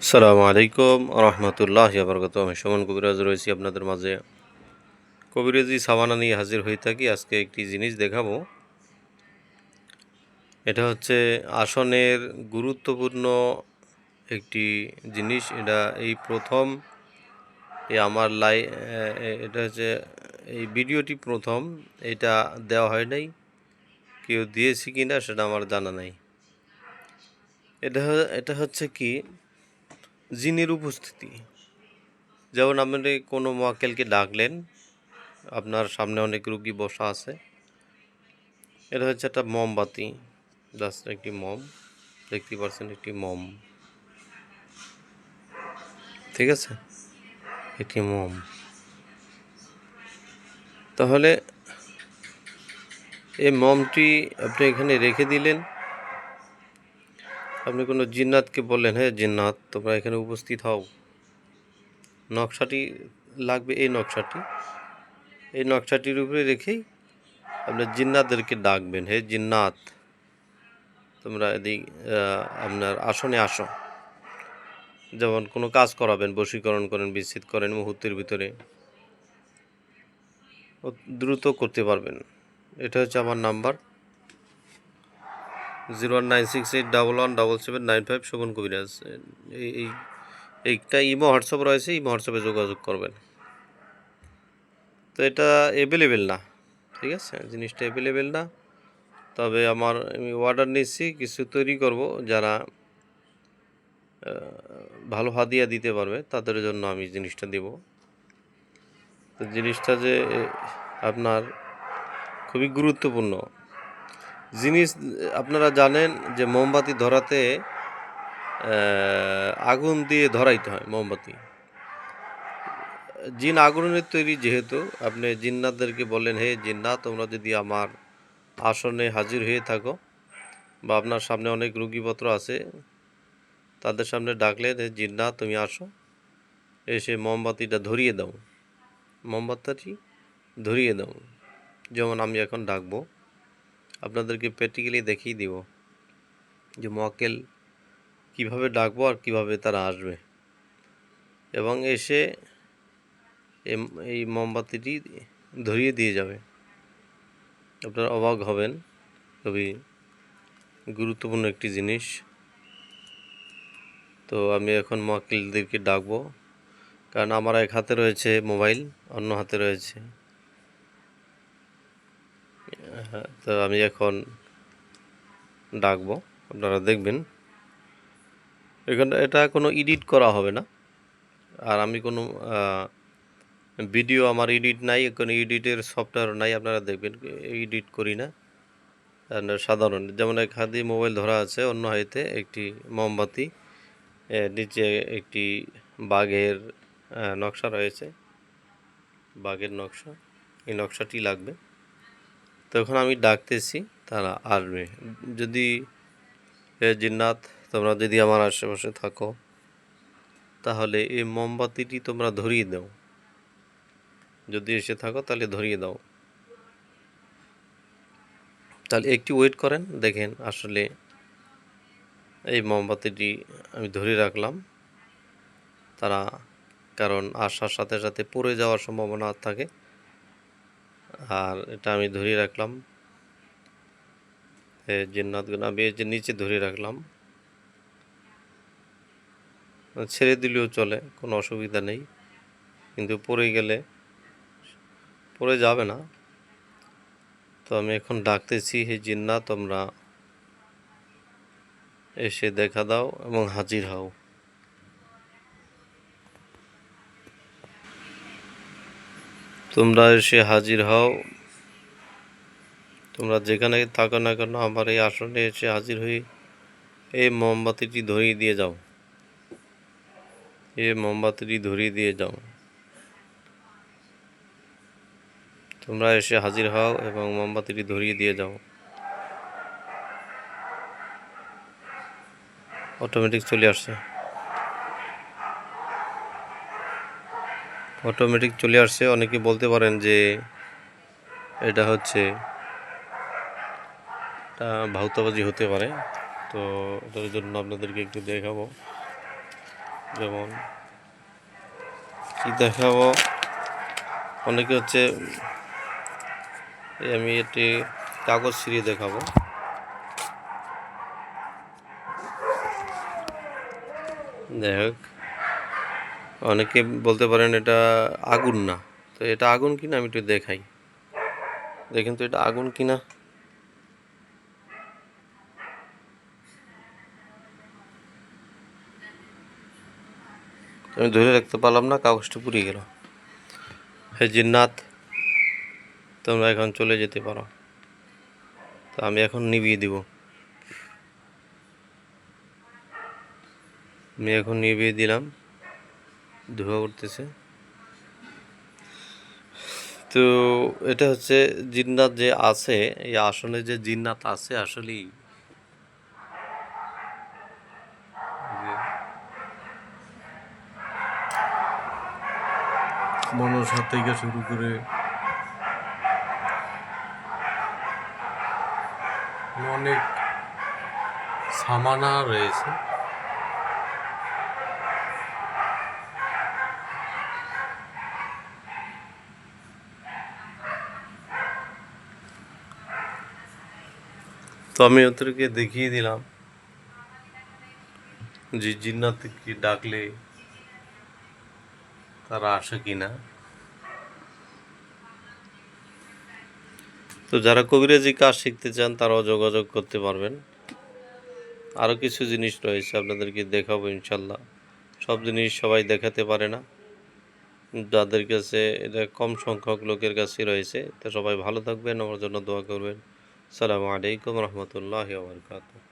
আসসালামু আলাইকুম রহমতুল্লাহ বারকাত। আমি সুমন কবিরাজ রয়েছি আপনাদের মাঝে। কবিরাজি সাবানা নিয়ে হাজির হয়ে থাকি। আজকে একটি জিনিস দেখাবো। এটা হচ্ছে আসনের গুরুত্বপূর্ণ একটি জিনিস। এটা এই প্রথম আমার এটা হচ্ছে এই ভিডিওটি প্রথম। এটা দেওয়া হয় নাই, কেউ দিয়েছি কিনা সেটা আমার জানা নাই। এটা হচ্ছে কি, জিনের উপস্থিতি। যেমন আপনি কোনো মোয়াক্কেলকে ডাকলেন, আপনার সামনে অনেক রুগী বসা আছে। এটা হচ্ছে একটা মোমবাতি, জাস্ট একটি মম, দেখতে পাচ্ছেন একটি মম, ঠিক আছে, একটি মম। তাহলে এই মমটি আপনি এখানে রেখে দিলেন। আপনি কোনো জিন্নাতকে বললেন, হ্যাঁ জিন্নাত তোমরা এখানে উপস্থিত হও। নকশাটি লাগবে, এই নকশাটির উপরে রেখেই আপনি জিন্নাতদেরকে ডাকবেন, হে জিন্নাত তোমরা এদিক আপনার আসনে আসো। যেমন কোনো কাজ করাবেন, বশীকরণ করেন, বিচ্ছেদ করেন, মুহূর্তের ভিতরে দ্রুত করতে পারবেন। এটা হচ্ছে আমার নাম্বার 01968117795 সুমন কবিরাজ। এইটা ইমো হোয়াটসঅ্যাপ রয়েছে, ইমো হোয়াটসঅ্যাপে যোগাযোগ করবেন। তো এটা অ্যাভেলেবেল না, ঠিক আছে, জিনিসটা অ্যাভেলেবেল না। তবে আমি অর্ডার নিচ্ছি, কিছু তৈরি করব, যারা ভালো হাদিয়া দিতে পারবে তাদের জন্য আমি জিনিসটা দেব। তো জিনিসটা যে আপনার খুবই গুরুত্বপূর্ণ জিনিস। আপনারা জানেন যে মোমবাতি ধরাতে আগুন দিয়ে ধরাইতে হয় মোমবাতি। জিন আগুনের তৈরি, যেহেতু আপনি জিন্নাতদেরকে বললেন, হে জিন্নাত তোমরা যদি আমার আসনে হাজির হয়ে থাকো, বা আপনার সামনে অনেক রুগীপত্র আছে, তাদের সামনে ডাকলেন, হে জিন্নাত তুমি আসো, এসে মোমবাতিটা ধরিয়ে দাও, মোমবাতিটি ধরিয়ে দাও। যেমন আমি এখন ডাকবো, আপনাদেরকে প্র্যাকটিক্যালি দেখিয়ে দিব যে মোয়াক্কেল কীভাবে ডাকবো আর কীভাবে তারা আসবে, এবং এসে এই মোমবাতিটি ধরিয়ে দিয়ে যাবে। আপনারা অবাক হবেন, খুবই গুরুত্বপূর্ণ একটি জিনিস। তো আমি এখন মোয়াক্কেলদেরকে ডাকবো, কারণ আমার এক হাতে রয়েছে মোবাইল, অন্য হাতে রয়েছে। তো আমি এখন ডাকবো, আপনারা দেখবেন। এটা কোনো এডিট করা হবে না, আর আমি কোনো ভিডিও আমার এডিট নাই, কোনো এডিটের সফটওয়্যার নাই। আপনারা দেখবেন এডিট করি না, সাধারণ। যেমন এক হাতে মোবাইল ধরা আছে, অন্য হাতে একটি মোমবাতি, নিচে একটি বাঘের নকশা রয়েছে, বাঘের নকশা, এই নকশাটি লাগবে। তখন আমি ডাকতেছি, তারা আসবে। যদি জিন্নাত তোমরা যদি আমার আশেপাশে থাকো, তাহলে এই মোমবাতিটি তোমরা ধরিয়ে দাও। যদি এসে থাকো তাহলে ধরিয়ে দাও। তাহলে একটু ওয়েট করেন, দেখেন আসলে এই মোমবাতিটি আমি ধরে রাখলাম তারা, কারণ আসার সাথে সাথে পড়ে যাওয়ার সম্ভাবনা থাকে। আর এটা আমি ধরে রাখলাম, জিন্নাতগুলো আমি যে নিচে ধরে রাখলাম, ছেড়ে দিলেও চলে, কোনো অসুবিধা নেই, কিন্তু পড়ে গেলে পড়ে যাবে না। তো আমি এখন ডাকতেছি, হে জিন্নাত তোমরা এসে দেখা দাও এবং হাজির হও। তোমরা এসে হাজির হও, তোমরা যেখানে থাকো না কেন আমার এই আসনে এসে হাজির হয়ে এই মোমবাতিটি ধরিয়ে দিয়ে যাও, এই মোমবাতিটি ধরিয়ে দিয়ে যাও। তোমরা এসে হাজির হও এবং মোমবাতিটি ধরিয়ে দিয়ে যাও। অটোমেটিক চলে আসছে, অটোমেটিক চলে আসছে। অনেকে বলতে পারেন যে এটা হচ্ছে ভাউতাবাজি হতে পারে, তো এটার জন্য আপনাদেরকে একটু দেখাবো। যেমন কি দেখাবো, অনেকে হচ্ছে আমি একটি কাগজ ছিঁড়ে দেখাবো। যাই হোক, অনেকে বলতে পারেন এটা আগুন না, তো এটা আগুন কিনা আমি একটু দেখাই। দেখেন তো এটা আগুন কিনা। আমি ধরে রাখতে পারলাম না, কাগজটা পুড়িয়ে গেল। হে জিন্নাত, তোমরা এখন চলে যেতে পারো। তো আমি এখন নিভিয়ে দিব। আমি এখন নিভিয়ে দিলাম, ধোঁয়া উঠতেছে। তো এটা হচ্ছে জিন্নাত যে আছে, এই আসনে যে জিন্নাত আছে আসলেই মানুষ হাত থেকে শুরু করে অনেক সামানা রয়েছে। তো আমি ওদেরকে দেখিয়ে দিলাম যে জিন্নাত কি ডাকলে তারা আসে কিনা। তো যারা কবিরাজি কাজ শিখতে চান তারাও যোগাযোগ করতে পারবেন। আরও কিছু জিনিস রয়েছে আপনাদেরকে দেখাবো ইনশাল্লাহ। সব জিনিস সবাই দেখাতে পারে না, যাদের কাছে এটা কম সংখ্যক লোকের কাছে রয়েছে। তো সবাই ভালো থাকবেন, আমার জন্য দোয়া করবেন। আসসালামু আলাইকুম রহমতুল্লাহি ওয়া বারাকাতুহু।